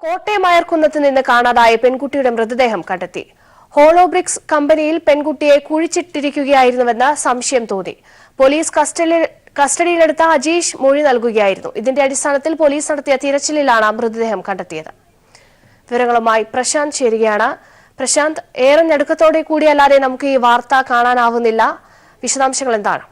കോട്ടയം അയർക്കുന്നത്ത് നിന്ന് കാണാതായ പെൺകുട്ടിയുടെ മൃതദേഹം കണ്ടെത്തി. ഹോളോബ്രിക്സ് കമ്പനിയിൽ പെൺകുട്ടിയെ കുഴിച്ചിട്ടിരിക്കുകയായിരുന്നുവെന്ന സംശയം തോന്നി. പോലീസ് കസ്റ്റഡിയിലെടുത്ത അജീഷ് മൊഴി നൽകുകയായിരുന്നു. ഇതിന്റെ അടിസ്ഥാനത്തിൽ പോലീസ് നടത്തിയ തിരച്ചിലിലാണ് മൃതദേഹം കണ്ടെത്തിയത്. വിവരങ്ങളുമായി പ്രശാന്ത് ചേരുകയാണ്. പ്രശാന്ത്, ഏറെ ഞെടുക്കത്തോടെ കൂടിയല്ലാതെ നമുക്ക് ഈ വാർത്ത കാണാനാവുന്നില്ല. വിശദാംശങ്ങൾ എന്താണ്?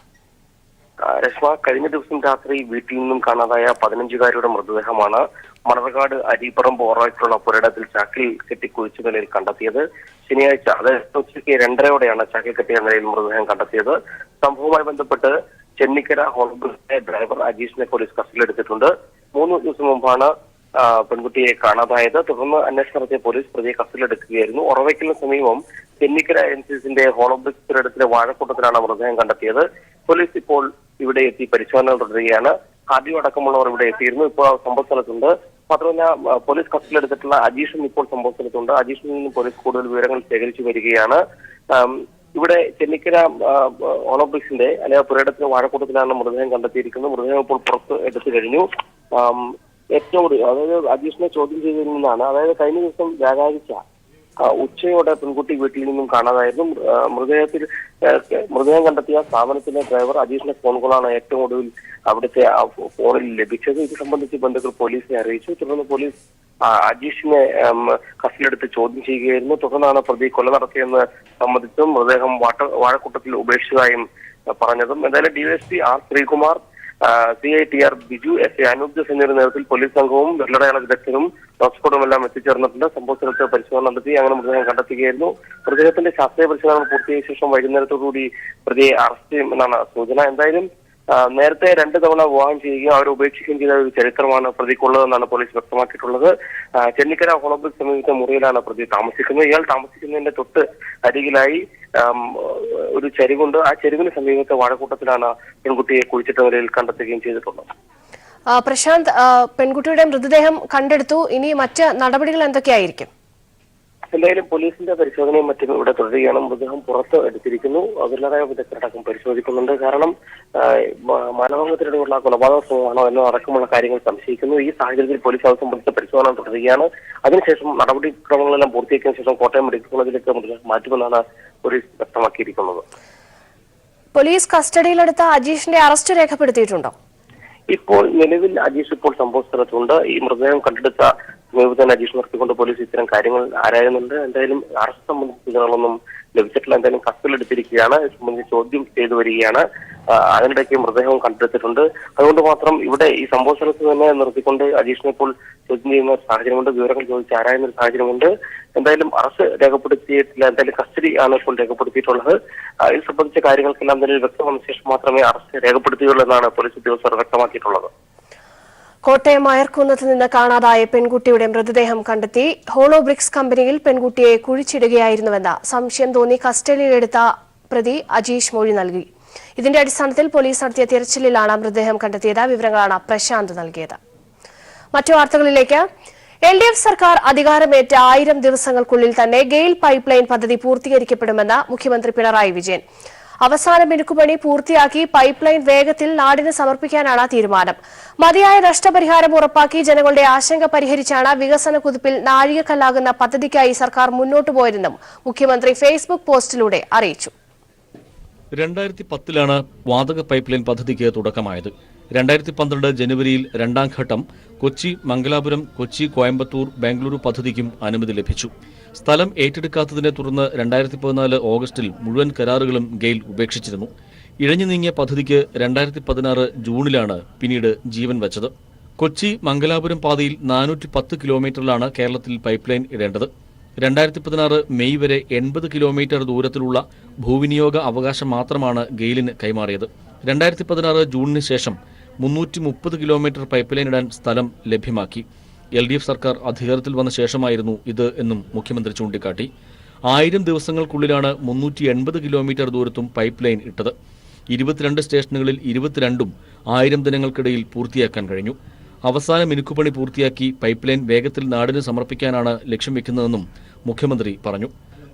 രശ്മ, കഴിഞ്ഞ ദിവസം രാത്രി വീട്ടിൽ നിന്നും കാണാതായ 15-കാരിയുടെ മൃതദേഹമാണ് മണർകാട് അരിപ്പറമ്പ് ഓറോയ്ക്കുള്ള പുരയിടത്തിൽ ചാക്കിൽ കെട്ടി കുഴിച്ച നിലയിൽ കണ്ടെത്തിയത്. ശനിയാഴ്ച, അതായത് ഉച്ചയ്ക്ക് 2:30-ഓടെയാണ് ചാക്കിൽ കെട്ടിയ നിലയിൽ മൃതദേഹം കണ്ടെത്തിയത്. സംഭവവുമായി ബന്ധപ്പെട്ട് ചെന്നിക്കര ഹോളോബ്രിക്സിലെ ഡ്രൈവർ അജീഷിനെ പോലീസ് കസ്റ്റഡിയിലെടുത്തിട്ടുണ്ട്. 3 ദിവസം മുമ്പാണ് പെൺകുട്ടിയെ കാണാതായത്. തുടർന്ന് അന്വേഷണം നടത്തിയ പോലീസ് പ്രതിയെ കസ്റ്റഡിയിലെടുക്കുകയായിരുന്നു. ഒറവയ്ക്കലിന് സമീപം ചെന്നിക്കര എൻസിസിന്റെ ഹോളോബ്രിക്സ് പുരയിടത്തിലെ വാഴക്കൂട്ടത്തിലാണ് മൃതദേഹം കണ്ടെത്തിയത്. പോലീസ് ഇപ്പോൾ ഇവിടെ എത്തി പരിശോധന തുടരുകയാണ്. ആദ്യം അടക്കമുള്ളവർ ഇവിടെ എത്തിയിരുന്നു. ഇപ്പോൾ സംഭവ സ്ഥലത്തുണ്ട്. മാത്രമല്ല, പോലീസ് കസ്റ്റഡിയിലെടുത്തിട്ടുള്ള അജീഷും ഇപ്പോൾ സംഭവ സ്ഥലത്തുണ്ട്. അജീഷിൽ നിന്നും പോലീസ് കൂടുതൽ വിവരങ്ങൾ ശേഖരിച്ചു വരികയാണ്. ഇവിടെ ചെന്നിക്കര ഹോളോബ്രിക്സിന്റെ അല്ലെങ്കിൽ പുരയിടത്തിലെ വാഴക്കൂട്ടത്തിലാണ് മൃതദേഹം കണ്ടെത്തിയിരിക്കുന്നത്. മൃതദേഹം ഇപ്പോൾ പുറത്ത് എടുത്തു കഴിഞ്ഞു. ഏറ്റവും അതായത് അജീഷിനെ ചോദ്യം ചെയ്തതിൽ നിന്നാണ്, അതായത് കഴിഞ്ഞ ദിവസം വ്യാഴാഴ്ച ഉച്ചയോടെ പെൺകുട്ടി വീട്ടിൽ നിന്നും കാണാതായിരുന്നു. മൃതദേഹം കണ്ടെത്തിയ സ്ഥാപനത്തിലെ ഡ്രൈവർ അജീഷിന്റെ ഫോൺ കോളാണ് ഏറ്റവും ഒടുവിൽ അവിടുത്തെ ഫോണിൽ ലഭിച്ചത്. ഇത് സംബന്ധിച്ച് ബന്ധുക്കൾ പോലീസിനെ അറിയിച്ചു. തുടർന്ന് പോലീസ് അജീഷിനെ കസ്റ്റഡിയിലെടുത്ത് ചോദ്യം ചെയ്യുകയായിരുന്നു. തുടർന്നാണ് പ്രതി കൊല നടത്തിയെന്ന് സംബന്ധിച്ചും മൃതദേഹം വാഴക്കൂട്ടത്തിൽ ഉപേക്ഷിച്ചതായും പറഞ്ഞതും. എന്തായാലും DYSP R Sreekumar, CITR Biju, SA Anoop Jose എന്നിവരുടെ നേതൃത്വത്തിൽ പോലീസ് സംഘവും വെള്ളടയാള വിദഗ്ധരും ഡോക്ടറും എല്ലാം എത്തിച്ചേർന്നിട്ടുണ്ട്. സംഭവ സ്ഥലത്ത് പരിശോധന നടത്തി അങ്ങനെ മൃതദേഹം കണ്ടെത്തുകയായിരുന്നു. മൃതദേഹത്തിന്റെ ശാസ്ത്രീയ പരിശോധന പൂർത്തിയായ ശേഷം വൈകുന്നേരത്തോടുകൂടി പ്രതിയെ അറസ്റ്റ് ചെയ്യുമെന്നാണ് സൂചന. എന്തായാലും നേരത്തെ 2 തവണ വിവാഹം ചെയ്യുകയും അവരെ ഉപേക്ഷിക്കുകയും ചെയ്ത ഒരു ചരിത്രമാണ് പ്രതിക്കുള്ളതെന്നാണ് പോലീസ് വ്യക്തമാക്കിയിട്ടുള്ളത്. ചെന്നിക്കര ഹോളോബ്രിക്സ് സമീപത്തെ മുറിയിലാണ് പ്രതി താമസിക്കുന്നത്. ഇയാൾ താമസിക്കുന്നതിന്റെ തൊട്ട് അരികിലായി ഒരു ചരിവുണ്ട്. ആ ചരിവിന് സമീപത്തെ വാഴക്കൂട്ടത്തിലാണ് പെൺകുട്ടിയെ കുഴിച്ചിട്ട നിലയിൽ കണ്ടെത്തുകയും ചെയ്തിട്ടുള്ളത്. പ്രശാന്ത്, പെൺകുട്ടിയുടെ മൃതദേഹം കണ്ടെടുത്തു. ഇനി മറ്റ് നടപടികൾ എന്തൊക്കെയായിരിക്കും? എന്തായാലും പോലീസിന്റെ പരിശോധനയും മറ്റും ഇവിടെ തുടരുകയാണ്. മൃതദേഹം പുറത്ത് എടുത്തിരിക്കുന്നു. വെള്ളടയാള വിദഗ്ധരടക്കം പരിശോധിക്കുന്നുണ്ട്. കാരണം മാനഭംഗത്തിലൂടെയുള്ള കൊലപാതക ശ്രമമാണോ എന്നോ അടക്കമുള്ള കാര്യങ്ങൾ സംശയിക്കുന്നു. ഈ സാഹചര്യത്തിൽ പോലീസ് അത് സംബന്ധിച്ച പരിശോധന തുടരുകയാണ്. അതിനുശേഷം നടപടിക്രമങ്ങളെല്ലാം പൂർത്തിയാക്കിയ ശേഷം കോട്ടയം മെഡിക്കൽ കോളേജിലേക്ക് മൃതദേഹം മാറ്റുമെന്നാണ് പോലീസ് വ്യക്തമാക്കിയിരിക്കുന്നത്. പോലീസ് കസ്റ്റഡിയിലെടുത്ത അജീഷിന്റെ അറസ്റ്റ് രേഖപ്പെടുത്തിയിട്ടുണ്ടോ? ഇപ്പോൾ നിലവിൽ അജീഷ് ഇപ്പോൾ സംഭവ സ്ഥലത്തുണ്ട്. ഈ മൃതദേഹം കണ്ടെടുത്ത സമീപത്തെ അജീഷ് നിർത്തിക്കൊണ്ട് പോലീസ് ഇത്തരം കാര്യങ്ങൾ ആരായുന്നുണ്ട്. എന്തായാലും അറസ്റ്റ് സംബന്ധിച്ച വിവരങ്ങളൊന്നും ലഭിച്ചിട്ടില്ല. എന്തായാലും കസ്റ്റഡിയിലെടുത്തിരിക്കുകയാണ്. ഇത് സംബന്ധിച്ച് ചോദ്യം ചെയ്തു വരികയാണ്. അതിനിടയ്ക്ക് മൃതദേഹവും കണ്ടെടുത്തിട്ടുണ്ട്. അതുകൊണ്ട് മാത്രം ഇവിടെ ഈ സംഭവ സ്ഥലത്ത് തന്നെ നിർത്തിക്കൊണ്ട് അജീഷിനെ ഇപ്പോൾ ചോദ്യം ചെയ്യുന്ന ഒരു സാഹചര്യമുണ്ട്. വിവരങ്ങൾ ചോദിച്ച് ആരായുന്ന ഒരു സാഹചര്യമുണ്ട്. എന്തായാലും അറസ്റ്റ് രേഖപ്പെടുത്തിയിട്ടില്ല. എന്തായാലും കസ്റ്റഡി ആണ് ഇപ്പോൾ രേഖപ്പെടുത്തിയിട്ടുള്ളത്. ഇത് സംബന്ധിച്ച കാര്യങ്ങൾക്കെല്ലാം തന്നെ വ്യക്തമായ ശേഷം മാത്രമേ അറസ്റ്റ് രേഖപ്പെടുത്തുകയുള്ളൂ എന്നാണ് പോലീസ് ഉദ്യോഗസ്ഥർ വ്യക്തമാക്കിയിട്ടുള്ളത്. കോട്ടയം അയർക്കുന്നത്ത് നിന്ന് കാണാതായ പെൺകുട്ടിയുടെ മൃതദേഹം കണ്ടെത്തി. ഹോളോബ്രിക്സ് കമ്പനിയിൽ പെൺകുട്ടിയെ കുഴിച്ചിടുകയായിരുന്നുവെന്ന സംശയം തോന്നി കസ്റ്റഡിയിലെടുത്ത പ്രതി അജീഷ് മൊഴി നൽകി. ഇതിന്റെ അടിസ്ഥാനത്തിൽ പോലീസ് നടത്തിയ തിരച്ചിലിലാണ് മൃതദേഹം കണ്ടെത്തിയത്. വിവരങ്ങളാണ് പ്രശാന്ത് നൽകിയത്. മറ്റു വാർത്തകളിലേക്ക്. LDF സർക്കാർ അധികാരമേറ്റ 1000 ദിവസങ്ങൾക്കുള്ളിൽ തന്നെ ഗെയിൽ പൈപ്പ് ലൈൻ പദ്ധതി പൂർത്തീകരിക്കപ്പെടുമെന്ന് മുഖ്യമന്ത്രി പിണറായി വിജയൻ. അവസാന മിനുക്കുപണി പൂർത്തിയാക്കി പൈപ്പ് ലൈൻ വേഗത്തിൽ നാടിന് സമർപ്പിക്കാനാണ് തീരുമാനം. മതിയായ നഷ്ടപരിഹാരം ഉറപ്പാക്കി ജനങ്ങളുടെ ആശങ്ക പരിഹരിച്ചാണ് വികസന കുതിപ്പിൽ നാഴികക്കല്ലാകുന്ന പദ്ധതിക്കായി സർക്കാർ മുന്നോട്ടു പോയതെന്നും മുഖ്യമന്ത്രി ഫേസ്ബുക്ക് പോസ്റ്റിലൂടെ അറിയിച്ചു. 2010-ലാണ് വാതക പൈപ്പ് ലൈൻ പദ്ധതിക്ക് തുടക്കമായത്. 2012 ജനുവരിയിൽ 2ാം ഘട്ടം കൊച്ചി മംഗലാപുരം, കൊച്ചി കോയമ്പത്തൂർ, ബാംഗ്ലൂരു പദ്ധതിക്കും അനുമതി ലഭിച്ചു. സ്ഥലം ഏറ്റെടുക്കാത്തതിനെ തുടർന്ന് 2014 ഓഗസ്റ്റിൽ മുഴുവൻ കരാറുകളും ഗെയിൽ ഉപേക്ഷിച്ചിരുന്നു. ഇഴഞ്ഞു നീങ്ങിയ പദ്ധതിക്ക് 2016 ജൂണിലാണ് പിന്നീട് ജീവൻ വച്ചത്. കൊച്ചി മംഗലാപുരം പാതയിൽ 410 കിലോമീറ്ററിലാണ് കേരളത്തിൽ പൈപ്പ് ലൈൻ ഇടേണ്ടത്. 2016 മെയ് വരെ 80 കിലോമീറ്റർ ദൂരത്തിലുള്ള ഭൂവിനിയോഗ അവകാശം മാത്രമാണ് ഗെയിലിന് കൈമാറിയത്. 2016 ജൂണിന് ശേഷം 330 കിലോമീറ്റർ പൈപ്പ് ലൈൻ ഇടാൻ സ്ഥലം ലഭ്യമാക്കി. LDF സർക്കാർ അധികാരത്തിൽ വന്ന ശേഷമായിരുന്നു ഇത് എന്നും മുഖ്യമന്ത്രി ചൂണ്ടിക്കാട്ടി. 1000 ദിവസങ്ങൾക്കുള്ളിലാണ് 380 കിലോമീറ്റർ ദൂരത്തും പൈപ്പ് ലൈൻ ഇട്ടത്. 22 സ്റ്റേഷനുകളിൽ 22ഉം 1000 ദിനങ്ങൾക്കിടയിൽ പൂർത്തിയാക്കാൻ കഴിഞ്ഞു. അവസാന മിനുക്കുപണി പൂർത്തിയാക്കി പൈപ്പ് ലൈൻ വേഗത്തിൽ നാടിന് സമർപ്പിക്കാനാണ് ലക്ഷ്യം വെക്കുന്നതെന്നും മുഖ്യമന്ത്രി പറഞ്ഞു.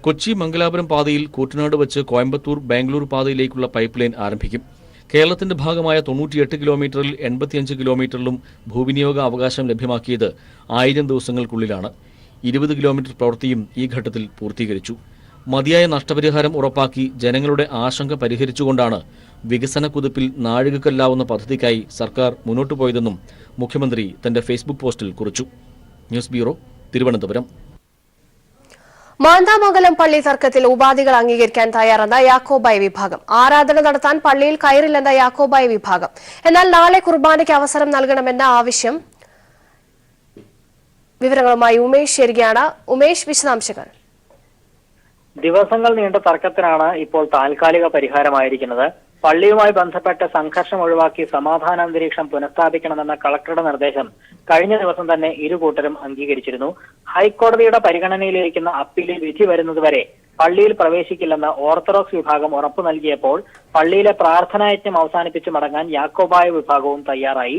കൊച്ചി മംഗലാപുരം പാതയിൽ കൂറ്റനാട് വച്ച് കോയമ്പത്തൂർ ബാംഗ്ലൂർ പാതയിലേക്കുള്ള പൈപ്പ് ലൈൻ ആരംഭിക്കും. കേരളത്തിന്റെ ഭാഗമായ 98 കിലോമീറ്ററിൽ 85 കിലോമീറ്ററിലും ഭൂവിനിയോഗ അവകാശം ലഭ്യമാക്കിയത് 1000 ദിവസങ്ങൾക്കുള്ളിലാണ്. 20 കിലോമീറ്റർ പ്രവൃത്തിയും ഈ ഘട്ടത്തിൽ പൂർത്തീകരിച്ചു. മതിയായ നഷ്ടപരിഹാരം ഉറപ്പാക്കി ജനങ്ങളുടെ ആശങ്ക പരിഹരിച്ചുകൊണ്ടാണ് വികസന കുതിപ്പിൽ നാഴികക്കല്ലാവുന്ന പദ്ധതിക്കായി സർക്കാർ മുന്നോട്ടു പോയതെന്നും മുഖ്യമന്ത്രി തന്റെ ഫേസ്ബുക്ക് പോസ്റ്റിൽ കുറിച്ചു. News bureau, Thiruvananthapuram. മാന്താമംഗലം പള്ളി തർക്കത്തിൽ ഉപാധികൾ അംഗീകരിക്കാൻ തയ്യാറെന്ന യാക്കോബായ വിഭാഗം. ആരാധന നടത്താൻ പള്ളിയിൽ കയറില്ലെന്ന യാക്കോബായ വിഭാഗം. എന്നാൽ നാളെ കുർബാനയ്ക്ക് അവസരം നൽകണമെന്ന ആവശ്യം. വിവരങ്ങളുമായി ഉമേഷ് ചേരുകയാണ്. ഉമേഷ്, വിശദാംശങ്ങൾ. ദിവസങ്ങൾ നീണ്ട തർക്കത്തിനാണ് ഇപ്പോൾ താൽക്കാലിക പരിഹാരമായിരിക്കുന്നത്. പള്ളിയുമായി ബന്ധപ്പെട്ട് സംഘർഷം ഒഴിവാക്കി സമാധാന അന്തരീക്ഷം പുനഃസ്ഥാപിക്കണമെന്ന കളക്ടറുടെ നിർദ്ദേശം കഴിഞ്ഞ ദിവസം തന്നെ ഇരുകൂട്ടരും അംഗീകരിച്ചിരുന്നു. ഹൈക്കോടതിയുടെ പരിഗണനയിലിരിക്കുന്ന അപ്പീലിൽ വിധി വരുന്നതുവരെ പള്ളിയിൽ പ്രവേശിക്കില്ലെന്ന് ഓർത്തഡോക്സ് വിഭാഗം ഉറപ്പു നൽകിയപ്പോൾ പള്ളിയിലെ പ്രാർത്ഥനായജ്ഞം അവസാനിപ്പിച്ച് മടങ്ങാൻ യാക്കോബായ വിഭാഗവും തയ്യാറായി.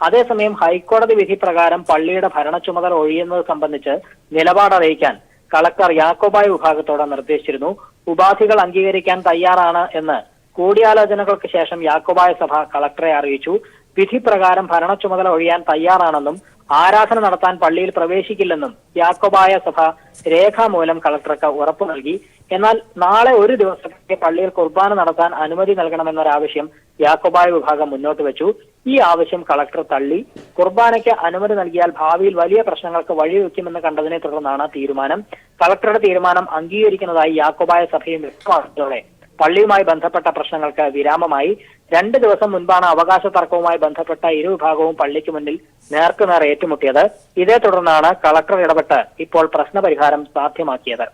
അതേസമയം ഹൈക്കോടതി വിധി പ്രകാരം പള്ളിയുടെ ഭരണ ചുമതല ഒഴിയുന്നത് സംബന്ധിച്ച് നിലപാടറിയിക്കാൻ കളക്ടർ യാക്കോബായ വിഭാഗത്തോട് നിർദ്ദേശിച്ചിരുന്നു. ഉപാധികൾ അംഗീകരിക്കാൻ തയ്യാറാണ് എന്ന് കൂടിയാലോചനകൾക്ക് ശേഷം യാക്കോബായ സഭ കളക്ടറെ അറിയിച്ചു. വിധി പ്രകാരം ഭരണ ചുമതല ഒഴിയാൻ തയ്യാറാണെന്നും ആരാധന നടത്താൻ പള്ളിയിൽ പ്രവേശിക്കില്ലെന്നും യാക്കോബായ സഭ രേഖാമൂലം കളക്ടർക്ക് ഉറപ്പു നൽകി. എന്നാൽ നാളെ ഒരു ദിവസത്തേക്ക് പള്ളിയിൽ കുർബാന നടത്താൻ അനുമതി നൽകണമെന്നൊരാവശ്യം യാക്കോബായ വിഭാഗം മുന്നോട്ട് വെച്ചു. ഈ ആവശ്യം കളക്ടർ തള്ളി. കുർബാനയ്ക്ക് അനുമതി നൽകിയാൽ ഭാവിയിൽ വലിയ പ്രശ്നങ്ങൾക്ക് വഴിവെക്കുമെന്ന് കണ്ടതിനെ തുടർന്നാണ് തീരുമാനം. കളക്ടറുടെ തീരുമാനം അംഗീകരിക്കുന്നതായി യാക്കോബായ സഭയും വ്യക്തമാക്കിയതോടെ പള്ളിയുമായി ബന്ധപ്പെട്ട പ്രശ്നങ്ങൾക്ക് വിരാമമായി. 2 ദിവസം മുൻപാണ് അവകാശ തർക്കവുമായി ബന്ധപ്പെട്ട ഇരുവിഭാഗവും പള്ളിക്ക് മുന്നിൽ നേർക്കുനേർ ഏറ്റുമുട്ടിയത്. ഇതേ തുടർന്നാണ് കളക്ടർ ഇടപെട്ട് ഇപ്പോൾ പ്രശ്നപരിഹാരം സാധ്യമാക്കിയത്.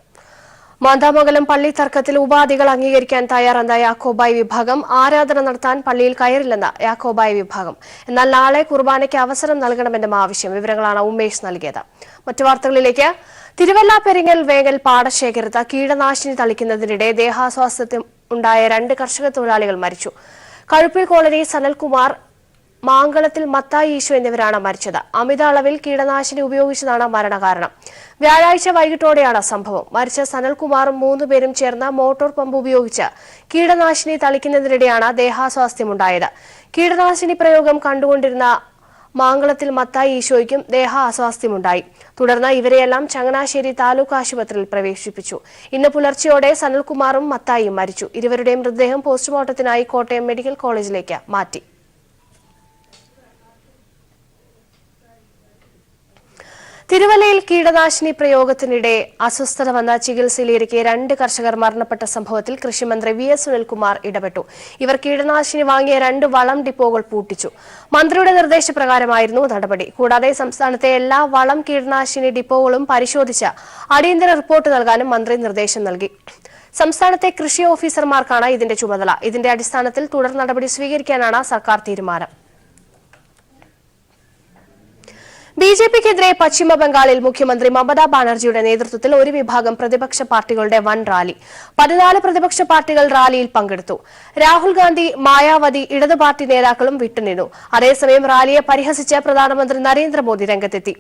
മാന്താമംഗലം പള്ളി തർക്കത്തിൽ ഉപാധികൾ അംഗീകരിക്കാൻ തയ്യാറെന്ന യാക്കോബായ വിഭാഗം. ആരാധന നടത്താൻ പള്ളിയിൽ കയറില്ലെന്ന യാക്കോബായ വിഭാഗം. എന്നാൽ നാളെ കുർബാനയ്ക്ക് അവസരം നൽകണമെന്നും ആവശ്യം. വിവരങ്ങളാണ് ഉമേഷ് നൽകിയത്. മറ്റു വാർത്തകളിലേക്ക്. തിരുവല്ല പെരിങ്ങൽ വേങ്ങൽ പാടശേഖരത്ത് കീടനാശിനി തളിക്കുന്നതിനിടെ ദേഹാസ്വാസ്ഥ്യം ഉണ്ടായ 2 കർഷക തൊഴിലാളികൾ മരിച്ചു. കഴുപ്പിൽ കോളനി സനൽകുമാർ, മാങ്കളത്തിൽ മത്തായി ഈശോ എന്നിവരാണ് മരിച്ചത്. അമിത അളവിൽ കീടനാശിനി ഉപയോഗിച്ചതാണ് മരണകാരണം. വ്യാഴാഴ്ച വൈകിട്ടോടെയാണ് സംഭവം. മരിച്ച സനൽകുമാറും 3 പേരും ചേർന്ന് മോട്ടോർ പമ്പ് ഉപയോഗിച്ച് കീടനാശിനി തളിക്കുന്നതിനിടെയാണ് ദേഹാസ്വാസ്ഥ്യമുണ്ടായത്. കീടനാശിനി പ്രയോഗം കണ്ടുകൊണ്ടിരുന്ന മാങ്കളത്തിൽ മത്തായി ഈശോയ്ക്കും ദേഹാസ്വാസ്ഥ്യമുണ്ടായി. തുടർന്ന് ഇവരെയെല്ലാം ചങ്ങനാശ്ശേരി താലൂക്ക് ആശുപത്രിയിൽ പ്രവേശിപ്പിച്ചു. ഇന്ന് പുലർച്ചെയോടെ സനൽകുമാറും മത്തായിയും മരിച്ചു. ഇരുവരുടെയും മൃതദേഹം പോസ്റ്റ്മോർട്ടത്തിനായി കോട്ടയം മെഡിക്കൽ കോളേജിലേക്ക് മാറ്റി. തിരുവല്ലയിൽ കീടനാശിനി പ്രയോഗത്തിനിടെ അസ്വസ്ഥത വന്ന ചികിത്സയിലിരിക്കെ 2 കർഷകർ മരണപ്പെട്ട സംഭവത്തിൽ കൃഷിമന്ത്രി വി എസ് സുനിൽകുമാർ ഇടപെട്ടു. ഇവർ കീടനാശിനി വാങ്ങിയ 2 വളം ഡിപ്പോകൾ പൂട്ടിച്ചു. മന്ത്രിയുടെ നിർദ്ദേശപ്രകാരമായിരുന്നു നടപടി. കൂടാതെ സംസ്ഥാനത്തെ എല്ലാ വളം കീടനാശിനി ഡിപ്പോകളും പരിശോധിച്ച് അടിയന്തര റിപ്പോർട്ട് നൽകാനും മന്ത്രി നിർദ്ദേശം നൽകി. സംസ്ഥാനത്തെ കൃഷി ഓഫീസർമാർക്കാണ് ഇതിന്റെ ചുമതല. ഇതിന്റെ അടിസ്ഥാനത്തിൽ തുടർ നടപടി സ്വീകരിക്കാനാണ് സർക്കാർ തീരുമാനം. ബിജെപിക്കെതിരെ പശ്ചിമബംഗാളിൽ മുഖ്യമന്ത്രി മമതാ ബാനർജിയുടെ നേതൃത്വത്തിൽ ഒരു വിഭാഗം പ്രതിപക്ഷ പാർട്ടികളുടെ വൻ റാലി. 14 പ്രതിപക്ഷ പാർട്ടികൾ റാലിയിൽ പങ്കെടുത്തു. രാഹുൽ ഗാന്ധി, മായാവതി, ഇടതു പാർട്ടി നേതാക്കളും വിട്ടുനിന്നു. അതേസമയം റാലിയെ പരിഹസിച്ച് പ്രധാനമന്ത്രി നരേന്ദ്രമോദി രംഗത്തെത്തി.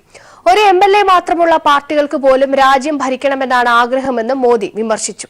ഒരു MLA മാത്രമുള്ള പാർട്ടികൾക്ക് പോലും രാജ്യം ഭരിക്കണമെന്നാണ് ആഗ്രഹമെന്നും മോദി വിമർശിച്ചു.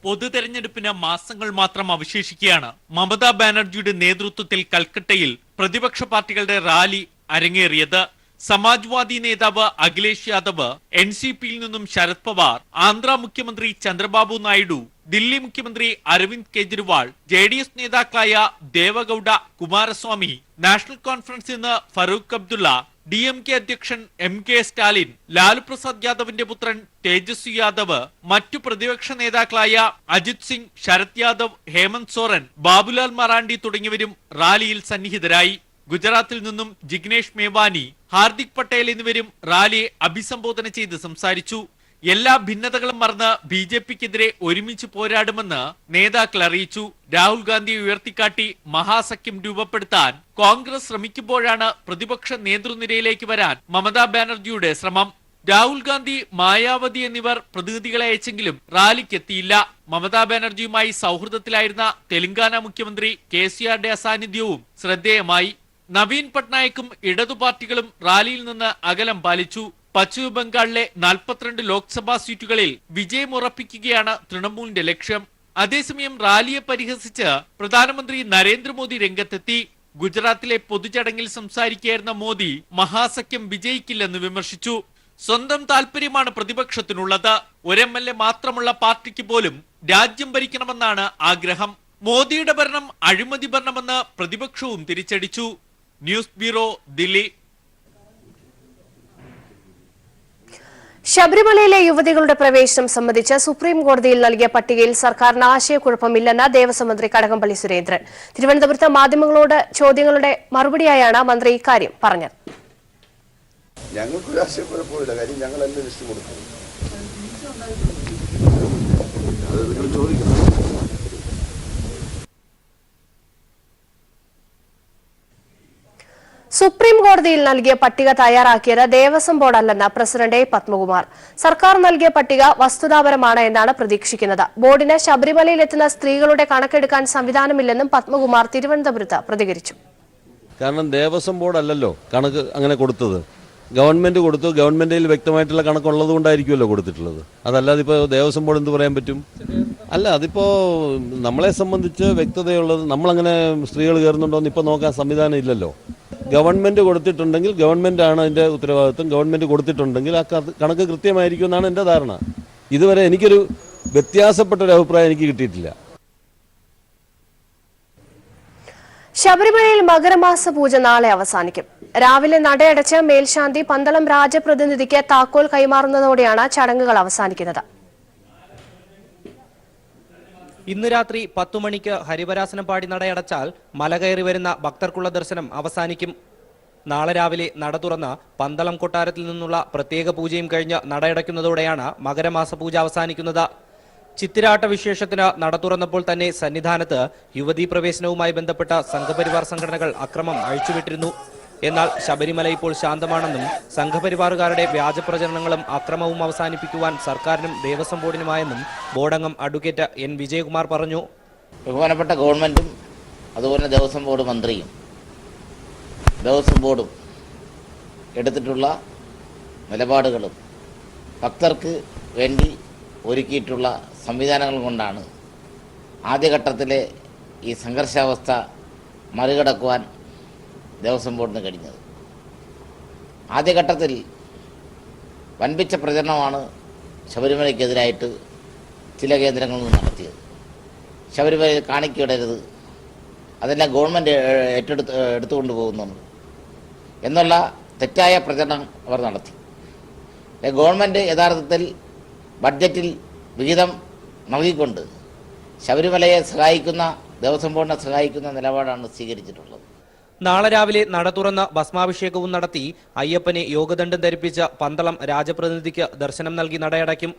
പൊതുതെരഞ്ഞെടുപ്പിന് മാസങ്ങൾ മാത്രം അവശേഷിക്കുകയാണ് മമതാ ബാനർജിയുടെ നേതൃത്വത്തിൽ കൽക്കട്ടയിൽ പ്രതിപക്ഷ പാർട്ടികളുടെ റാലി അരങ്ങേറിയത്. സമാജ്വാദി നേതാവ് അഖിലേഷ് യാദവ്, NCPയിൽ നിന്നും ശരത് പവാർ, ആന്ധ്ര മുഖ്യമന്ത്രി ചന്ദ്രബാബു നായിഡു, ദില്ലി മുഖ്യമന്ത്രി അരവിന്ദ് കെജ്രിവാൾ, JDS നേതാക്കളായ ദേവഗൌഡ, കുമാരസ്വാമി, നാഷണൽ കോൺഫറൻസിൽ നിന്ന് ഫറൂഖ് അബ്ദുള്ള, DMK അധ്യക്ഷൻ MK സ്റ്റാലിൻ, ലാലു പ്രസാദ് യാദവിന്റെ പുത്രൻ തേജസ്വി യാദവ്, മറ്റു പ്രതിപക്ഷ നേതാക്കളായ അജിത് സിംഗ്, ശരത് യാദവ്, ഹേമന്ത് സോറൻ, ബാബുലാൽ മറാണ്ടി തുടങ്ങിയവരും റാലിയിൽ സന്നിഹിതരായി. ഗുജറാത്തിൽ നിന്നും ജിഗ്നേഷ് മേവാനി, ഹാർദിക് പട്ടേൽ എന്നിവരും റാലിയെ അഭിസംബോധന ചെയ്ത് സംസാരിച്ചു. എല്ലാ ഭിന്നതകളും മറന്ന് BJPക്കെതിരെ ഒരുമിച്ച് പോരാടുമെന്ന് നേതാക്കൾ അറിയിച്ചു. രാഹുൽ ഗാന്ധിയെ ഉയർത്തിക്കാട്ടി മഹാസഖ്യം രൂപപ്പെടുത്താൻ കോൺഗ്രസ് ശ്രമിക്കുമ്പോഴാണ് പ്രതിപക്ഷ നേതൃനിരയിലേക്ക് വരാൻ മമതാ ബാനർജിയുടെ ശ്രമം. രാഹുൽ ഗാന്ധി, മായാവതി എന്നിവർ പ്രതിനിധികളെ അയച്ചെങ്കിലും റാലിക്കെത്തിയില്ല. മമതാ ബാനർജിയുമായി സൗഹൃദത്തിലായിരുന്ന തെലങ്കാന മുഖ്യമന്ത്രി KCRയുടെ അസാന്നിധ്യവും ശ്രദ്ധേയമായി. നവീൻ പട്നായിക്കും ഇടതു പാർട്ടികളും റാലിയിൽ നിന്ന് അകലം പാലിച്ചു. പശ്ചിമബംഗാളിലെ 42 ലോക്സഭാ സീറ്റുകളിൽ വിജയമുറപ്പിക്കുകയാണ് തൃണമൂലിന്റെ ലക്ഷ്യം. അതേസമയം റാലിയെ പരിഹസിച്ച് പ്രധാനമന്ത്രി നരേന്ദ്രമോദി രംഗത്തെത്തി. ഗുജറാത്തിലെ പൊതുചടങ്ങിൽ സംസാരിക്കുകയായിരുന്ന മോദി മഹാസഖ്യം വിജയിക്കില്ലെന്ന് വിമർശിച്ചു. സ്വന്തം താൽപര്യമാണ് പ്രതിപക്ഷത്തിനുള്ളത്. ഒരു MLA മാത്രമുള്ള പാർട്ടിക്ക് പോലും രാജ്യം ഭരിക്കണമെന്നാണ് ആഗ്രഹം. മോദിയുടെ ഭരണം അഴിമതി ഭരണമെന്ന് പ്രതിപക്ഷവും തിരിച്ചടിച്ചു. News bureau, Delhi. ശബരിമലയിലെ യുവതികളുടെ പ്രവേശനം സംബന്ധിച്ച് സുപ്രീം കോടതിയിൽ നൽകിയ പട്ടികയിൽ സർക്കാരിന് ആശയക്കുഴപ്പമില്ലെന്ന് ദേവസ്വം മന്ത്രി കടകംപള്ളി സുരേന്ദ്രൻ. തിരുവനന്തപുരത്ത് മാധ്യമങ്ങളോട് ചോദ്യങ്ങളുടെ മറുപടിയായാണ് മന്ത്രി ഇക്കാര്യം പറഞ്ഞത്. ഞങ്ങൾക്കൊരു ആശയക്കുഴപ്പമില്ല. കാര്യം ഞങ്ങളെല്ലാം ലിസ്റ്റ് കൊടുക്കും. അത് നിങ്ങൾ ചോദിക്കണം. സുപ്രീം കോടതിയിൽ നൽകിയ പട്ടിക തയ്യാറാക്കിയത് ദേവസ്വം ബോർഡല്ലെന്ന് പ്രസിഡന്റ് എ. പത്മകുമാർ. സർക്കാർ നൽകിയ പട്ടിക വസ്തുതാപരമാണ് എന്നാണ് പ്രതീക്ഷിക്കുന്നത്. ബോർഡിന് ശബരിമലയിലെത്തുന്ന സ്ത്രീകളുടെ കണക്കെടുക്കാൻ സംവിധാനമില്ലെന്നും പത്മകുമാർ തിരുവനന്തപുരത്ത് പ്രതികരിച്ചു. കാരണം ദേവസ്വം ബോർഡ് അല്ലല്ലോ കണക്ക് അങ്ങനെ കൊടുത്തത്, ഗവൺമെന്റ് കൊടുത്തു. ഗവൺമെന്റിൽ വ്യക്തമായിട്ടുള്ള കണക്കുള്ളത് കൊണ്ടായിരിക്കുമല്ലോ കൊടുത്തിട്ടുള്ളത്. അതല്ലാതെ ഇപ്പോൾ ദേവസ്വം ബോർഡ് എന്ത് പറയാൻ പറ്റും? അല്ല, അതിപ്പോൾ നമ്മളെ സംബന്ധിച്ച് വ്യക്തതയുള്ളത്. നമ്മളങ്ങനെ സ്ത്രീകൾ കയറുന്നുണ്ടോയെന്ന് ഇപ്പോൾ നോക്കാൻ സംവിധാനം ഇല്ലല്ലോ. ഗവൺമെന്റ് കൊടുത്തിട്ടുണ്ടെങ്കിൽ ഗവൺമെന്റാണ് അതിൻ്റെ ഉത്തരവാദിത്വം. ഗവൺമെന്റ് കൊടുത്തിട്ടുണ്ടെങ്കിൽ ആ കണക്ക് കൃത്യമായിരിക്കും എന്നാണ് എൻ്റെ ധാരണ. ഇതുവരെ എനിക്കൊരു വ്യത്യാസപ്പെട്ടൊരു അഭിപ്രായം എനിക്ക് കിട്ടിയിട്ടില്ല. ശബരിമലയിൽ മകരമാസ പൂജ നാളെ അവസാനിക്കും. രാവിലെ നടയടച്ച് മേൽശാന്തി പന്തളം രാജപ്രതിനിധിക്ക് താക്കോൽ കൈമാറുന്നതോടെയാണ് ചടങ്ങുകൾ അവസാനിക്കുന്നത്. ഇന്ന് രാത്രി 10 മണിക്ക് ഹരിവരാസനം പാടി നടയടച്ചാൽ മല കയറി വരുന്ന ഭക്തർക്കുള്ള ദർശനം അവസാനിക്കും. നാളെ രാവിലെ നട തുറന്ന പന്തളം കൊട്ടാരത്തിൽ നിന്നുള്ള പ്രത്യേക പൂജയും കഴിഞ്ഞ് നടയടയ്ക്കുന്നതോടെയാണ് മകരമാസ പൂജ അവസാനിക്കുന്നത്. ചിത്തിരാട്ട വിശേഷത്തിന് നട തുറന്നപ്പോൾ തന്നെ സന്നിധാനത്ത് യുവതീ പ്രവേശനവുമായി ബന്ധപ്പെട്ട സംഘപരിവാർ സംഘടനകൾ അക്രമം അഴിച്ചുവിട്ടിരുന്നു. എന്നാൽ ശബരിമല ഇപ്പോൾ ശാന്തമാണെന്നും സംഘപരിവാറുകാരുടെ വ്യാജപ്രചരണങ്ങളും അക്രമവും അവസാനിപ്പിക്കുവാൻ സർക്കാരിനും ദേവസ്വം ബോർഡിനുമായെന്നും ബോർഡംഗം അഡ്വക്കേറ്റ് N. വിജയകുമാർ പറഞ്ഞു. ബഹുമാനപ്പെട്ട ഗവൺമെന്റും അതുപോലെ ദേവസ്വം ബോർഡ് മന്ത്രിയും ദേവസ്വം ബോർഡും എടുത്തിട്ടുള്ള നിലപാടുകളും ഭക്തർക്ക് വേണ്ടി ഒരുക്കിയിട്ടുള്ള സംവിധാനങ്ങൾ കൊണ്ടാണ് ആദ്യഘട്ടത്തിലെ ഈ സംഘർഷാവസ്ഥ മറികടക്കുവാൻ ദേവസ്വം ബോർഡിന് കഴിഞ്ഞത്. ആദ്യഘട്ടത്തിൽ വൻപിച്ച പ്രചരണമാണ് ശബരിമലയ്ക്കെതിരായിട്ട് ചില കേന്ദ്രങ്ങളിൽ നിന്ന് നടത്തിയത്. ശബരിമലയിൽ കാണിക്കയിടരുത്, അതെല്ലാം ഗവൺമെൻറ് എടുത്തുകൊണ്ട് പോകുന്നു എന്നുള്ള തെറ്റായ പ്രചരണം അവർ നടത്തി. ഗവൺമെൻറ് യഥാർത്ഥത്തിൽ ബഡ്ജറ്റിൽ വിഹിതം നൽകിക്കൊണ്ട് ശബരിമലയെ സഹായിക്കുന്ന, ദേവസ്വം ബോർഡിനെ സഹായിക്കുന്ന നിലപാടാണ് സ്വീകരിച്ചിട്ടുള്ളത്. നാളെ രാവിലെ നട തുറന്ന് ഭസ്മാഭിഷേകവും നടത്തി അയ്യപ്പനെ യോഗദണ്ഡം ധരിപ്പിച്ച പന്തളം രാജപ്രതിനിധിക്ക് ദർശനം നൽകി നടയടയ്ക്കും.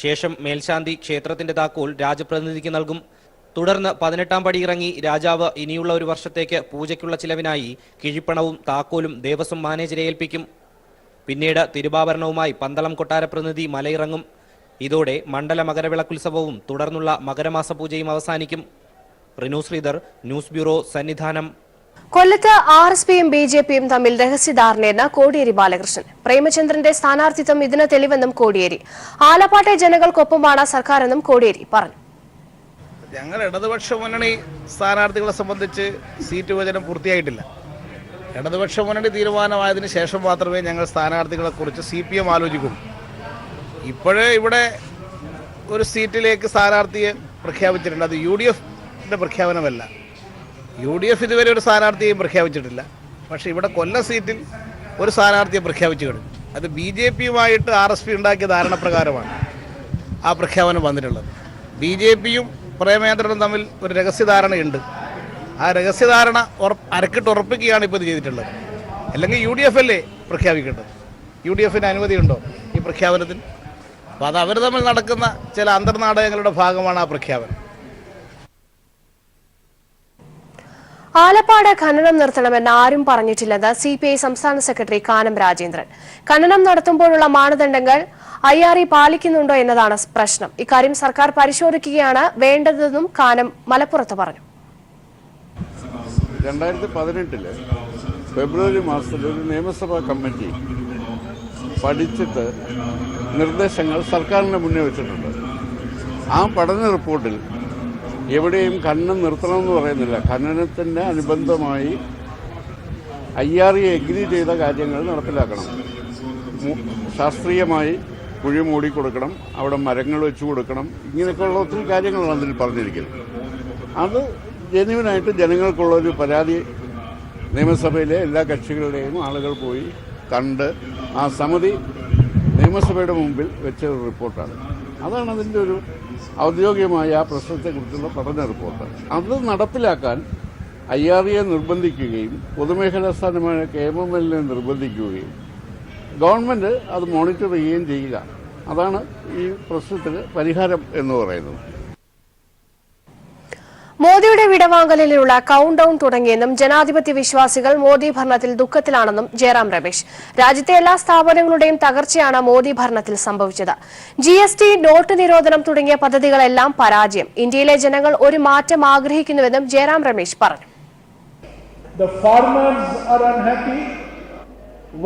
ശേഷം മേൽശാന്തി ക്ഷേത്രത്തിന്റെ താക്കോൽ രാജപ്രതിനിധിക്ക് നൽകും. തുടർന്ന് 18ാം പടി ഇറങ്ങി രാജാവ് ഇനിയുള്ള ഒരു വർഷത്തേക്ക് പൂജയ്ക്കുള്ള ചിലവിനായി കിഴിപ്പണവും താക്കോലും ദേവസ്വം മാനേജരെ ഏൽപ്പിക്കും. പിന്നീട് തിരുവാഭരണവുമായി പന്തളം കൊട്ടാര പ്രതിനിധി മലയിറങ്ങും. ഇതോടെ മണ്ഡല മകരവിളക്കുത്സവവും തുടർന്നുള്ള മകരമാസ പൂജയും അവസാനിക്കും. Rinu Sreedhar, news bureau, Sannidhanam. കൊല്ലത്ത് RSPയും BJPയും തമ്മിൽ രഹസ്യധാരണയെന്ന് കോടിയേരി ബാലകൃഷ്ണൻ. പ്രേമചന്ദ്രന്റെ സ്ഥാനാർത്ഥിത്വം ഇതിന് തെളിവെന്നും കോടിയേരി. ആലപ്പാട്ടെ ജനങ്ങൾക്കൊപ്പമാണ് സർക്കാരെന്നും കോടിയേരി പറഞ്ഞു. ഞങ്ങൾ ഇടതുപക്ഷ മുന്നണി സ്ഥാനാർത്ഥികളെ സംബന്ധിച്ച് സീറ്റ് വിഭജനം പൂർത്തിയായിട്ടില്ല. ഇടതുപക്ഷ മുന്നണി തീരുമാനമായതിനു ശേഷം മാത്രമേ ഞങ്ങൾ സ്ഥാനാർത്ഥികളെക്കുറിച്ച് CPM ആലോചിക്കുള്ളൂ. ഇപ്പോഴേ ഇവിടെ ഒരു സീറ്റിലേക്ക് സ്ഥാനാർത്ഥിയെ പ്രഖ്യാപിച്ചിട്ടുണ്ട്. അത് UDFന്റെ പ്രഖ്യാപനമല്ല. UDF ഇതുവരെ ഒരു സ്ഥാനാർത്ഥിയെയും പ്രഖ്യാപിച്ചിട്ടില്ല. പക്ഷേ ഇവിടെ കൊല്ലം സീറ്റിൽ ഒരു സ്ഥാനാർത്ഥിയെ പ്രഖ്യാപിച്ചു കഴിഞ്ഞു. അത് BJPയുമായിട്ട് RSP ഉണ്ടാക്കിയ ധാരണ പ്രകാരമാണ് ആ പ്രഖ്യാപനം വന്നിട്ടുള്ളത്. BJPയും പ്രേമേന്ദ്രനും തമ്മിൽ ഒരു രഹസ്യധാരണയുണ്ട്. ആ രഹസ്യധാരണ അരക്കിട്ടുറപ്പിക്കുകയാണ് ഇപ്പോൾ ഇത് ചെയ്തിട്ടുള്ളത്. അല്ലെങ്കിൽ UDF അല്ലേ പ്രഖ്യാപിക്കേണ്ടത്? UDFന് അനുമതിയുണ്ടോ ഈ പ്രഖ്യാപനത്തിന്? അപ്പോൾ അത് അവർ തമ്മിൽ നടക്കുന്ന ചില അന്തർനാടകങ്ങളുടെ ഭാഗമാണ് ആ പ്രഖ്യാപനം. ആലപ്പാട് ഖനനം നിർത്തണമെന്ന് ആരും പറഞ്ഞിട്ടില്ലെന്ന് CPI സംസ്ഥാന സെക്രട്ടറി കാനം രാജേന്ദ്രൻ. ഖനനം നടത്തുമ്പോഴുള്ള മാനദണ്ഡങ്ങൾ IRE പാലിക്കുന്നുണ്ടോ എന്നതാണ് പ്രശ്നം. ഇക്കാര്യം സർക്കാർ പരിശോധിക്കുകയാണ് വേണ്ടതെന്നും കാനം മലപ്പുറത്ത് പറഞ്ഞു. 2018 ഫെബ്രുവരി മാസത്തിൽ ഒരു നിയമസഭാ കമ്മിറ്റി പഠിച്ചിട്ട് നിർദ്ദേശങ്ങൾ സർക്കാരിന് മുന്നേ വെച്ചിട്ടുണ്ട്. ആ പഠന റിപ്പോർട്ടിൽ എവിടെയും ഖനനം നിർത്തണമെന്ന് പറയുന്നില്ല. ഖനനത്തിന് അനുബന്ധമായി IRA എഗ്രി ചെയ്ത കാര്യങ്ങൾ നടപ്പിലാക്കണം. ശാസ്ത്രീയമായി കുഴി മൂടിക്കൊടുക്കണം, അവിടെ മരങ്ങൾ വെച്ച് കൊടുക്കണം, ഇങ്ങനെയൊക്കെയുള്ള ഒത്തിരി കാര്യങ്ങളാണ് അതിൽ പറഞ്ഞിരിക്കുന്നത്. അത് ജെന്യുവനായിട്ട് ജനങ്ങൾക്കുള്ളൊരു പരാതി നിയമസഭയിലെ എല്ലാ കക്ഷികളുടെയും ആളുകൾ പോയി കണ്ട് ആ സമിതി നിയമസഭയുടെ മുമ്പിൽ വെച്ച ഒരു റിപ്പോർട്ടാണ്. അതാണ് അതിൻ്റെ ഒരു ഔദ്യോഗികമായ ആ പ്രശ്നത്തെക്കുറിച്ചുള്ള പഠന റിപ്പോർട്ട്. അത് നടപ്പിലാക്കാൻ IRA നിർബന്ധിക്കുകയും പൊതുമേഖലാ സ്ഥാപനമായ KMML നിർബന്ധിക്കുകയും ഗവൺമെൻറ് അത് മോണിറ്റർ ചെയ്യുകയും ചെയ്യുക. അതാണ് ഈ പ്രശ്നത്തിന് പരിഹാരം എന്ന് പറയുന്നത്. മോദിയുടെ വിടവാങ്ങലിലുള്ള കൌണ്ട് ഡൌൺ തുടങ്ങിയെന്നും ജനാധിപത്യ വിശ്വാസികൾ മോദി ഭരണത്തിൽ ദുഃഖത്തിലാണെന്നും ജയറാം രമേശ്. രാജ്യത്തെ എല്ലാ സ്ഥാപനങ്ങളുടെയും തകർച്ചയാണ് മോദി ഭരണത്തിൽ സംഭവിച്ചത്. GST, നോട്ട് നിരോധനം തുടങ്ങിയ പദ്ധതികളെല്ലാം പരാജയം. ഇന്ത്യയിലെ ജനങ്ങൾ ഒരു മാറ്റം ആഗ്രഹിക്കുന്നുവെന്നും ജയറാം രമേശ് പറഞ്ഞു. The farmers are unhappy,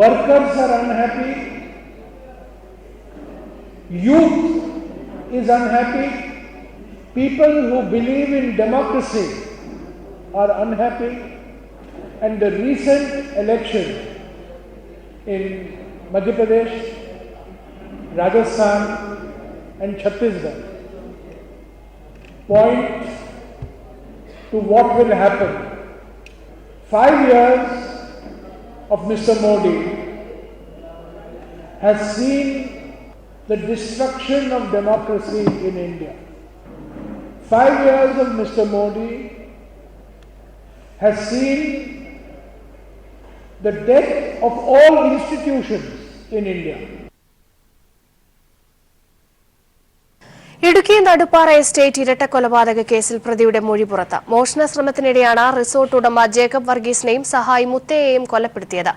workers are unhappy, youth is unhappy, people who believe in democracy are unhappy, and the recent election in Madhya Pradesh, Rajasthan and Chhattisgarh point to what will happen. 5 years of Mr. Modi has seen the destruction of democracy in India. 5 years of Mr. Modi has seen the death of all institutions in India. Idukki Naduppara estate ഇരട്ടക്കൊലപാതക കേസിൽ പ്രതിയുടെ മൊഴി പുറത്ത്. മോഷണ ശ്രമത്തിനിടെയാണ് resort ഉടമ Jacob വർഗീസിനെയും സഹായി മുത്തയെയും കൊലപ്പെടുത്തിയത്.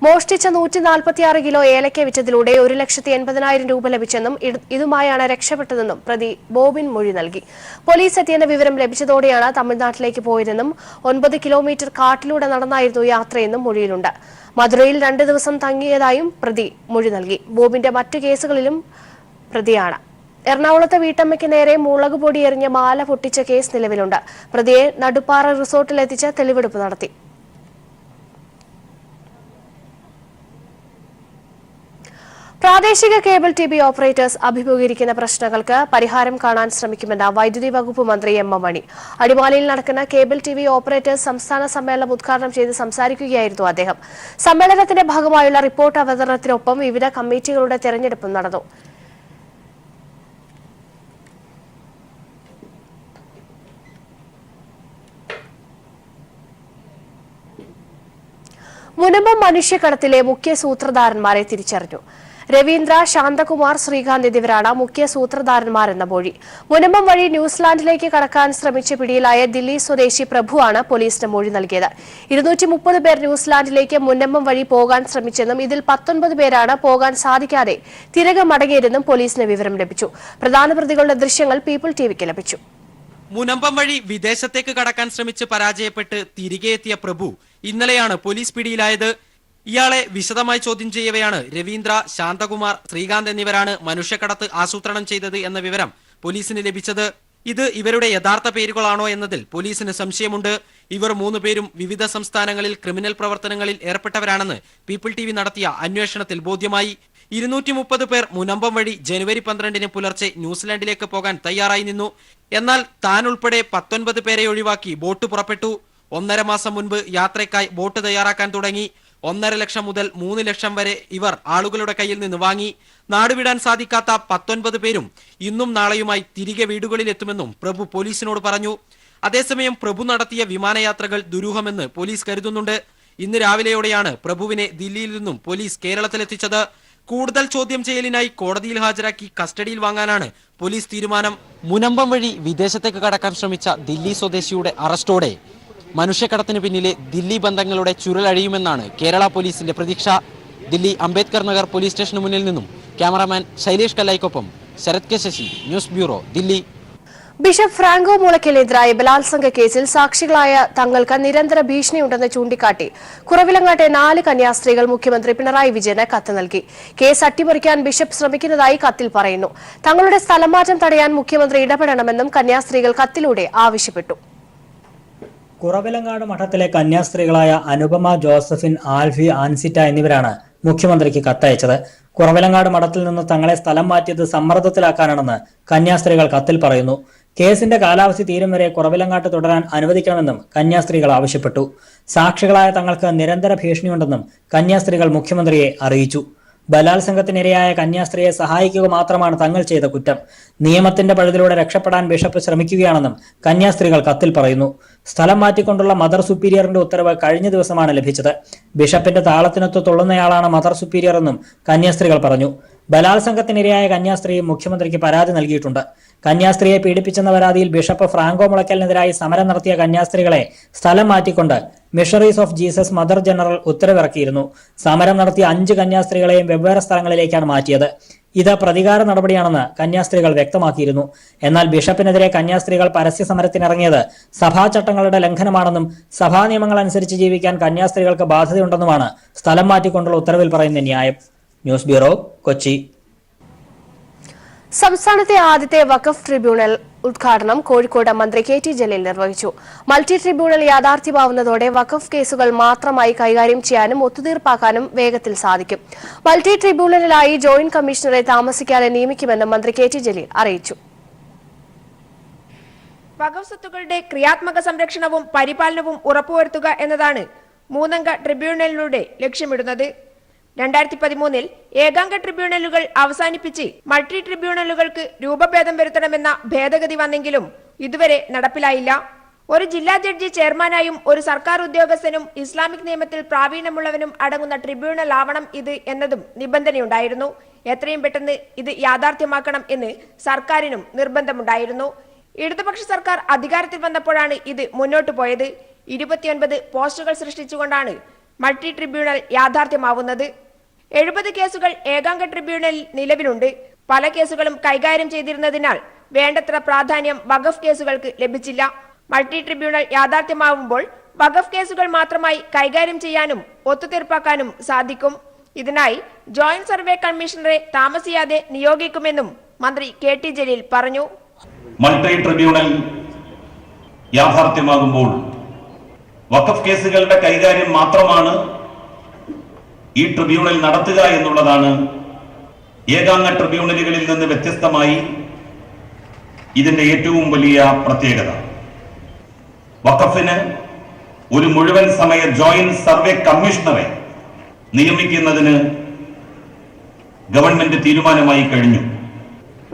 മോഷ്ടിച്ച 146 കിലോ ഏലക്ക വിറ്റതിലൂടെ 1,80,000 രൂപ ലഭിച്ചെന്നും ഇതുമായാണ് രക്ഷപ്പെട്ടതെന്നും പ്രതി ബോബിൻ മൊഴി നൽകി. പോലീസ് എത്തിയെന്ന വിവരം ലഭിച്ചതോടെയാണ് തമിഴ്നാട്ടിലേക്ക് പോയതെന്നും 9 കിലോമീറ്റർ കാട്ടിലൂടെ നടന്നായിരുന്നു യാത്രയെന്നും മൊഴിയിലുണ്ട്. മധുരയിൽ 2 ദിവസം തങ്ങിയതായും പ്രതി മൊഴി നൽകി. ബോബിന്റെ മറ്റു കേസുകളിലും പ്രതിയാണ്. എറണാകുളത്തെ വീട്ടമ്മയ്ക്ക് നേരെ മുളകുപൊടി എറിഞ്ഞ മാല പൊട്ടിച്ച കേസ് നിലവിലുണ്ട്. പ്രതിയെ നടുപ്പാറ റിസോർട്ടിലെത്തിച്ച് തെളിവെടുപ്പ് നടത്തി. പ്രാദേശിക കേബിൾ TV ഓപ്പറേറ്റേഴ്സ് അഭിമുഖീകരിക്കുന്ന പ്രശ്നങ്ങൾക്ക് പരിഹാരം കാണാൻ ശ്രമിക്കുമെന്ന് വൈദ്യുതി വകുപ്പ് മന്ത്രി M. M. മണി. അടിമാലിയിൽ നടക്കുന്ന കേബിൾ TV ഓപ്പറേറ്റേഴ്സ് സംസ്ഥാന സമ്മേളനം ഉദ്ഘാടനം ചെയ്ത് സംസാരിക്കുകയായിരുന്നു അദ്ദേഹം. സമ്മേളനത്തിന്റെ ഭാഗമായുള്ള റിപ്പോർട്ട് അവതരണത്തിനൊപ്പം വിവിധ കമ്മിറ്റികളുടെ തെരഞ്ഞെടുപ്പും നടന്നു. മുനമ്പം മനുഷ്യക്കടത്തിലെ മുഖ്യ സൂത്രധാരന്മാരെ തിരിച്ചറിഞ്ഞു. രവീന്ദ്ര, ശാന്തകുമാർ, ശ്രീകാന്ത് എന്നിവരാണ് മുഖ്യ സൂത്രധാരന്മാരെന്ന മൊഴി. മുനമ്പം വഴി ന്യൂസിലാൻഡിലേക്ക് കടക്കാൻ ശ്രമിച്ച പിടിയിലായ ദില്ലി സ്വദേശി പ്രഭുവാണ് പോലീസിന് മൊഴി നൽകിയത്. 230 പേർ ന്യൂസിലാൻഡിലേക്ക് മുനമ്പം വഴി പോകാൻ ശ്രമിച്ചെന്നും ഇതിൽ 19 പേരാണ് പോകാൻ സാധിക്കാതെ തിരികെ മടങ്ങിയതെന്നും പോലീസിന് വിവരം ലഭിച്ചു. പ്രധാന പ്രതികളുടെ ദൃശ്യങ്ങൾ പീപ്പിൾ TVക്ക് ലഭിച്ചു. മുനമ്പം വഴി വിദേശത്തേക്ക് കടക്കാൻ ശ്രമിച്ച് പരാജയപ്പെട്ട് തിരികെ എത്തിയ പ്രഭു ഇന്നലെയാണ് പോലീസ് പിടിയിലായത്. ഇയാളെ വിശദമായി ചോദ്യം ചെയ്യവെയാണ് രവീന്ദ്ര, ശാന്തകുമാർ, ശ്രീകാന്ത് എന്നിവരാണ് മനുഷ്യക്കടത്ത് ആസൂത്രണം ചെയ്തത് എന്ന വിവരം പോലീസിന് ലഭിച്ചത്. ഇത് ഇവരുടെ യഥാർത്ഥ പേരുകളാണോ എന്നതിൽ പോലീസിന് സംശയമുണ്ട്. ഇവർ 3 പേരും വിവിധ സംസ്ഥാനങ്ങളിൽ ക്രിമിനൽ പ്രവർത്തനങ്ങളിൽ ഏർപ്പെട്ടവരാണെന്ന് പീപ്പിൾ TV നടത്തിയ അന്വേഷണത്തിൽ ബോധ്യമായി. 230 പേർ മുനമ്പം വഴി ജനുവരി 12-ന് പുലർച്ചെ ന്യൂസിലാൻഡിലേക്ക് പോകാൻ തയ്യാറായി നിന്നു. എന്നാൽ താൻ ഉൾപ്പെടെ 19 പേരെ ഒഴിവാക്കി ബോട്ട് പുറപ്പെട്ടു. 1.5 മാസം മുൻപ് യാത്രയ്ക്കായി ബോട്ട് തയ്യാറാക്കാൻ തുടങ്ങി. 1.5 ലക്ഷം മുതൽ 3 ലക്ഷം വരെ ഇവർ ആളുകളുടെ കയ്യിൽ നിന്ന് വാങ്ങി. നാടുവിടാൻ സാധിക്കാത്ത 19 പേരും ഇന്നും നാളെയുമായി തിരികെ വീടുകളിലെത്തുമെന്നും പ്രഭു പോലീസിനോട് പറഞ്ഞു. അതേസമയം പ്രഭു നടത്തിയ വിമാനയാത്രകൾ ദുരൂഹമെന്ന് പോലീസ് കരുതുന്നുണ്ട്. ഇന്ന് രാവിലെയോടെയാണ് പ്രഭുവിനെ ദില്ലിയിൽ നിന്നും പോലീസ് കേരളത്തിലെത്തിച്ചത്. കൂടുതൽ ചോദ്യം ചെയ്യലിനായി കോടതിയിൽ ഹാജരാക്കി കസ്റ്റഡിയിൽ വാങ്ങാനാണ് പോലീസ് തീരുമാനം. മുനമ്പം വഴി വിദേശത്തേക്ക് കടക്കാൻ ശ്രമിച്ച ദില്ലി സ്വദേശിയുടെ അറസ്റ്റോടെ മനുഷ്യക്കടത്തിന് പിന്നിലെ ദില്ലി ബന്ധങ്ങളുടെ ചുരുളഴിയുമെന്നാണ് കേരള പോലീസിന്റെ പ്രതീക്ഷ. ദില്ലി അംബേദ്കർ നഗർ പോലീസ് സ്റ്റേഷന് മുന്നിൽ നിന്നും ക്യാമറാമാൻ ശൈലേഷ് കല്ലായിക്കൊപ്പം Sarath K Sasi, news bureau, Delhi. Bishop Franco മുളയ്ക്കലിനെതിരായ ബലാത്സംഗ കേസിൽ സാക്ഷികളായ തങ്ങൾക്ക് നിരന്തര ഭീഷണിയുണ്ടെന്ന് ചൂണ്ടിക്കാട്ടി കുറവിലങ്ങാട്ടെ 4 കന്യാസ്ത്രീകൾ മുഖ്യമന്ത്രി പിണറായി വിജയന് കത്ത് നൽകി. കേസ് അട്ടിമറിക്കാൻ ബിഷപ്പ് ശ്രമിക്കുന്നതായി കത്തിൽ പറയുന്നു. തങ്ങളുടെ സ്ഥലംമാറ്റം തടയാൻ മുഖ്യമന്ത്രി ഇടപെടണമെന്നും കന്യാസ്ത്രീകൾ കത്തിലൂടെ ആവശ്യപ്പെട്ടു. കുറവിലങ്ങാട് മഠത്തിലെ കന്യാസ്ത്രീകളായ അനുപമ, ജോസഫിൻ, ആൽഫി, ആൻസിറ്റ എന്നിവരാണ് മുഖ്യമന്ത്രിക്ക് കത്തയച്ചത്. കുറവിലങ്ങാട് മഠത്തിൽ നിന്ന് തങ്ങളെ സ്ഥലം മാറ്റിയത് സമ്മർദ്ദത്തിലാക്കാനാണെന്ന് കന്യാസ്ത്രീകൾ കത്തിൽ പറയുന്നു. കേസിന്റെ കാലാവധി തീരും വരെ കുറവിലങ്ങാട്ട് തുടരാൻ അനുവദിക്കണമെന്നും കന്യാസ്ത്രീകൾ ആവശ്യപ്പെട്ടു. സാക്ഷികളായ തങ്ങൾക്ക് നിരന്തര ഭീഷണിയുണ്ടെന്നും കന്യാസ്ത്രീകൾ മുഖ്യമന്ത്രിയെ അറിയിച്ചു. ബലാത്സംഗത്തിനിരയായ കന്യാസ്ത്രീയെ സഹായിക്കുക മാത്രമാണ് തങ്ങൾ ചെയ്ത കുറ്റം. നിയമത്തിന്റെ പഴുതിലൂടെ രക്ഷപ്പെടാൻ ബിഷപ്പ് ശ്രമിക്കുകയാണെന്നും കന്യാസ്ത്രീകൾ കത്തിൽ പറയുന്നു. സ്ഥലം മാറ്റിക്കൊണ്ടുള്ള മദർ സുപ്പീരിയറിന്റെ ഉത്തരവ് കഴിഞ്ഞ ദിവസമാണ് ലഭിച്ചത്. ബിഷപ്പിന്റെ താളത്തിനൊത്ത് തുള്ളുന്നയാളാണ് മദർ സുപ്പീരിയർ എന്നും കന്യാസ്ത്രീകൾ പറഞ്ഞു. ബലാത്സംഗത്തിനിരയായ കന്യാസ്ത്രീയും മുഖ്യമന്ത്രിക്ക് പരാതി നൽകിയിട്ടുണ്ട്. കന്യാസ്ത്രീയെ പീഡിപ്പിച്ചെന്ന പരാതിയിൽ ബിഷപ്പ് ഫ്രാങ്കോ മുളയ്ക്കലിനെതിരായി സമരം നടത്തിയ കന്യാസ്ത്രീകളെ സ്ഥലം മാറ്റിക്കൊണ്ട് missionaries of Jesus mother general ഉത്തരവിറക്കിയിരുന്നു. സമരം നടത്തിയ 5 കന്യാസ്ത്രീകളെയും വെവ്വേറെ സ്ഥലങ്ങളിലേക്കാണ് മാറ്റിയത്. ഇത് പ്രതികാര നടപടിയാണെന്ന് കന്യാസ്ത്രീകൾ വ്യക്തമാക്കിയിരുന്നു. എന്നാൽ ബിഷപ്പിനെതിരെ കന്യാസ്ത്രീകൾ പരസ്യ സമരത്തിനിറങ്ങിയത് സഭാചട്ടങ്ങളുടെ ലംഘനമാണെന്നും സഭാ നിയമങ്ങൾ അനുസരിച്ച് ജീവിക്കാൻ കന്യാസ്ത്രീകൾക്ക് ബാധ്യതയുണ്ടെന്നുമാണ് സ്ഥലം മാറ്റിക്കൊണ്ടുള്ള ഉത്തരവിൽ പറയുന്ന ന്യായം. News bureau, Kochi. സംസ്ഥാനത്തെ ആദ്യത്തെ വഖഫ് ട്രിബ്യൂണൽ ഉദ്ഘാടനം കോഴിക്കോട് മന്ത്രി കെ ടി ജലീൽ നിർവഹിച്ചു. മൾട്ടി ട്രിബ്യൂണൽ യാഥാർത്ഥ്യമാവുന്നതോടെ വഖഫ് കേസുകൾ മാത്രമായി കൈകാര്യം ചെയ്യാനും ഒത്തുതീർപ്പാക്കാനും വേഗത്തിൽ സാധിക്കും. മൾട്ടി ട്രിബ്യൂണലിലായി ജോയിന്റ് കമ്മീഷണറെ താമസിക്കാതെ നിയമിക്കുമെന്നും മന്ത്രി കെ ടി ജലീൽ അറിയിച്ചു. വഖഫ് സ്വത്തുക്കളുടെ ക്രിയാത്മക സംരക്ഷണവും പരിപാലനവും ഉറപ്പുവരുത്തുക എന്നതാണ് 3-അംഗ ട്രിബ്യൂണലിലൂടെ ലക്ഷ്യമിടുന്നത്. 2013 ഏകാംഗ ട്രിബ്യൂണലുകൾ അവസാനിപ്പിച്ച് മൾട്ടി ട്രിബ്യൂണലുകൾക്ക് രൂപഭേദം വരുത്തണമെന്ന ഭേദഗതി വന്നെങ്കിലും ഇതുവരെ നടപ്പിലായില്ല. ഒരു ജില്ലാ ജഡ്ജി ചെയർമാനായും ഒരു സർക്കാർ ഉദ്യോഗസ്ഥനും ഇസ്ലാമിക് നിയമത്തിൽ പ്രാവീണ്യമുള്ളവനും അടങ്ങുന്ന ട്രിബ്യൂണൽ ആവണം ഇത് എന്നതും നിബന്ധനയുണ്ടായിരുന്നു. എത്രയും പെട്ടെന്ന് ഇത് യാഥാർത്ഥ്യമാക്കണം എന്ന് സർക്കാരിനും നിർബന്ധമുണ്ടായിരുന്നു. ഇടതുപക്ഷ സർക്കാർ അധികാരത്തിൽ വന്നപ്പോഴാണ് ഇത് മുന്നോട്ടു പോയത്. 29 പോസ്റ്റുകൾ സൃഷ്ടിച്ചുകൊണ്ടാണ് മൾട്ടി ട്രിബ്യൂണൽ യാഥാർത്ഥ്യമാവുന്നത്. 70 കേസുകൾ ഏകാംഗ ട്രിബ്യൂണലിൽ നിലവിലുണ്ട്. പല കേസുകളും കൈകാര്യം ചെയ്തിരുന്നതിനാൽ വേണ്ടത്ര പ്രാധാന്യം വഖഫ് കേസുകൾക്ക് ലഭിച്ചില്ല. മൾട്ടി ട്രിബ്യൂണൽ യാഥാർത്ഥ്യമാവുമ്പോൾ വഖഫ് കേസുകൾ മാത്രമായി കൈകാര്യം ചെയ്യാനും ഒത്തുതീർപ്പാക്കാനും സാധിക്കും. ഇതിനായി ജോയിന്റ് സർവേ കമ്മീഷണറെ താമസിയാതെ നിയോഗിക്കുമെന്നും മന്ത്രി കെ ടി ജലീൽ പറഞ്ഞു. മൾട്ടി ട്രിബ്യൂണൽ യാഥാർത്ഥ്യമാകുമ്പോൾ വഖഫ് കേസുകളുടെ കൈകാര്യം മാത്രമാണ് ഈ ട്രിബ്യൂണൽ നടത്തുക എന്നുള്ളതാണ് ഏകാംഗ ട്രിബ്യൂണലുകളിൽ നിന്ന് വ്യത്യസ്തമായി ഇതിന്റെ ഏറ്റവും വലിയ പ്രത്യേകത. വഖഫിന് ഒരു മുഴുവൻ സമയ ജോയിന്റ് സർവേ കമ്മീഷണറെ നിയമിക്കുന്നതിന് ഗവൺമെന്റ് തീരുമാനമായി കഴിഞ്ഞു.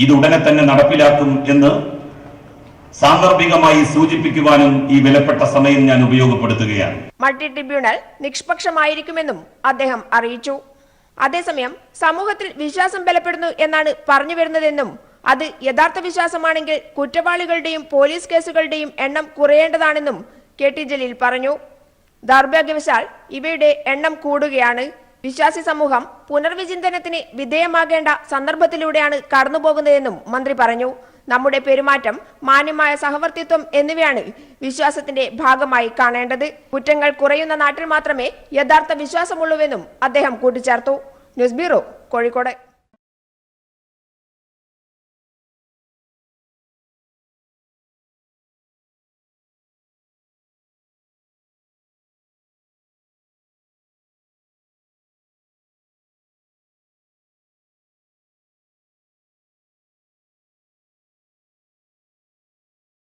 ഇത് ഉടനെ തന്നെ നടപ്പിലാക്കും എന്ന് സാന്ദർഭികമായി സൂചിപ്പിക്കുവാനും ഈ വിലപ്പെട്ട സമയം ഞാൻ ഉപയോഗപ്പെടുത്തുകയാണ്. മൾട്ടി ട്രിബ്യൂണൽ നിഷ്പക്ഷമായിരിക്കുമെന്നും അദ്ദേഹം അറിയിച്ചു. അതേസമയം സമൂഹത്തിൽ വിശ്വാസം ബലപ്പെടുന്നു എന്നാണ് പറഞ്ഞു വരുന്നതെന്നും അത് യഥാർത്ഥ വിശ്വാസമാണെങ്കിൽ കുറ്റവാളികളുടെയും പോലീസ് കേസുകളുടെയും എണ്ണം കുറയേണ്ടതാണെന്നും കെ ടി ജലീൽ പറഞ്ഞു. ദൗർഭാഗ്യവശാൽ ഇവയുടെ എണ്ണം കൂടുകയാണ്. വിശ്വാസി സമൂഹം പുനർവിചിന്തനത്തിന് വിധേയമാകേണ്ട സന്ദർഭത്തിലൂടെയാണ് കടന്നുപോകുന്നതെന്നും മന്ത്രി പറഞ്ഞു. നമ്മുടെ പെരുമാറ്റം, മാന്യമായ സഹവർത്തിത്വം എന്നിവയാണ് വിശ്വാസത്തിന്റെ ഭാഗമായി കാണേണ്ടത്. കുറ്റങ്ങൾ കുറയുന്ന നാട്ടിൽ മാത്രമേ യഥാർത്ഥ വിശ്വാസമുള്ളൂവെന്നും അദ്ദേഹം കൂട്ടിച്ചേർത്തു. News bureau, Kozhikode.